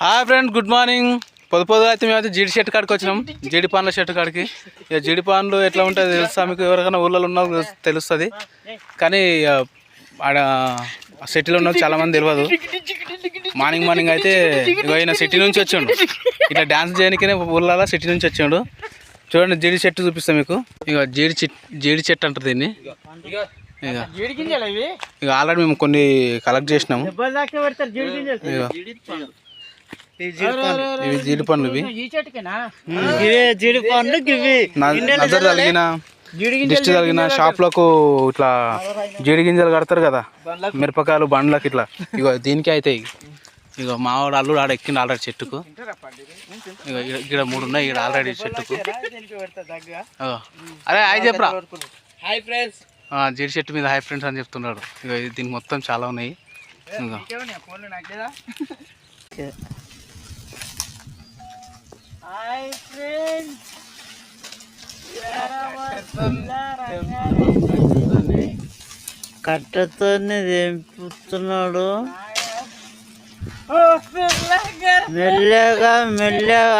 Hi friend, good morning. పొద్దుగా అయితే మేమైతే జీడి చెట్టు కాడికి వచ్చినాం, జీడి పండ్ల చెట్టు కాడికి. ఇక జీడి పండ్లు ఎట్లా ఉంటుంది తెలుసా మీకు? ఎవరికైనా ఊళ్ళలో ఉన్నా తెలుస్తుంది, కానీ ఆడ సిటీలో ఉన్న చాలామంది తెలియదు. మార్నింగ్ అయితే ఇక ఈయన సిటీ నుంచి వచ్చాడు, ఇట్లా డ్యాన్స్ చేయడానికనే ఊళ్ళలో సిటీ నుంచి వచ్చాడు. చూడండి, జీడి చెట్టు చూపిస్తాం మీకు. ఇక జీడి చెట్టు అంటారు దీన్ని. ఇక ఆల్రెడీ మేము కొన్ని కలెక్ట్ చేసినాము. ఇవి జీడి పండ్లు, నజర్ తగిలిన దిష్టి తగిలిన షాప్లకు ఇట్లా జీడి గింజలు కడతారు కదా, మిరపకాయలు బండ్లకు ఇట్లా. ఇక దీనికి అయితే ఇక మావాడు అల్లుడు ఆడ ఎక్కింది ఆల్రెడీ చెట్టుకు. ఇక ఇక్కడ 3 ఉన్నాయి ఇక్కడ ఆల్రెడీ చెట్టుకు. అరే హాయ్ చెప్పరా. Hi friends. జీడి చెట్టు మీద హాయ్ ఫ్రెండ్స్ అని చెప్తున్నాడు. ఇక దీనికి మొత్తం చాలా ఉన్నాయి. కట్టతోనే తెంపుతున్నాడు. మెల్లగా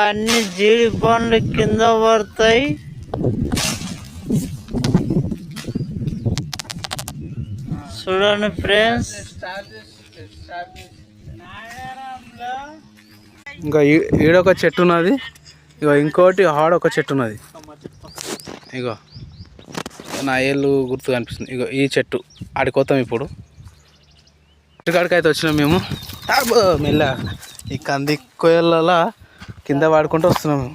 అన్ని జీడి పండ్లు కింద పడతాయి. చూడండి ఫ్రెండ్స్. ఇంకా ఈడొక చెట్టు ఉన్నది, ఇక ఇంకోటి ఆడొక చెట్టు ఉన్నది. ఇగో నా ఏళ్ళు గుర్తు కనిపిస్తుంది. ఇగో ఈ చెట్టు ఆడిపోతాం ఇప్పుడు. చెట్టుకాడికి అయితే వచ్చినాం మేము. మెల్ల ఈ కంది కొయ్యల కింద వాడుకుంటూ వస్తున్నాము.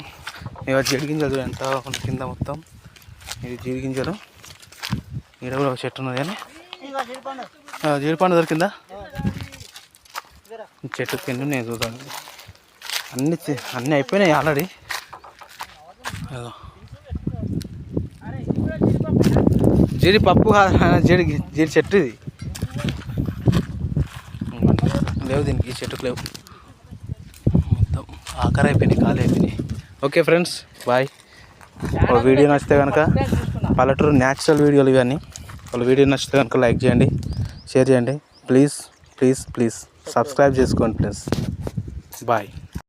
ఇక జీడి గింజలు ఎంత కింద మొత్తం ఇది జీడి గింజలు. ఈడ కూడా ఒక చెట్టు ఉన్నది, కానీ జీడిపండు దొరికిందా? చెట్టు కింద నేను చూద్దాం. అన్నీ అయిపోయినాయి ఆల్రెడీ. జీడి పప్పు జీడి చెట్టు ఇది. లేవు దీనికి, ఈ చెట్టుకు లేవు, మొత్తం ఆఖరి అయిపోయినాయి, ఖాళీ అయిపోయినాయి. Okay friends, bye. వీడియో నచ్చితే కనుక, పల్లెటూరు న్యాచురల్ వీడియోలు ఇవన్నీ. వాళ్ళ వీడియో నచ్చితే కనుక లైక్ చేయండి, షేర్ చేయండి. ప్లీజ్ సబ్స్క్రైబ్ చేసుకోండి ఫ్రెండ్స్. బాయ్.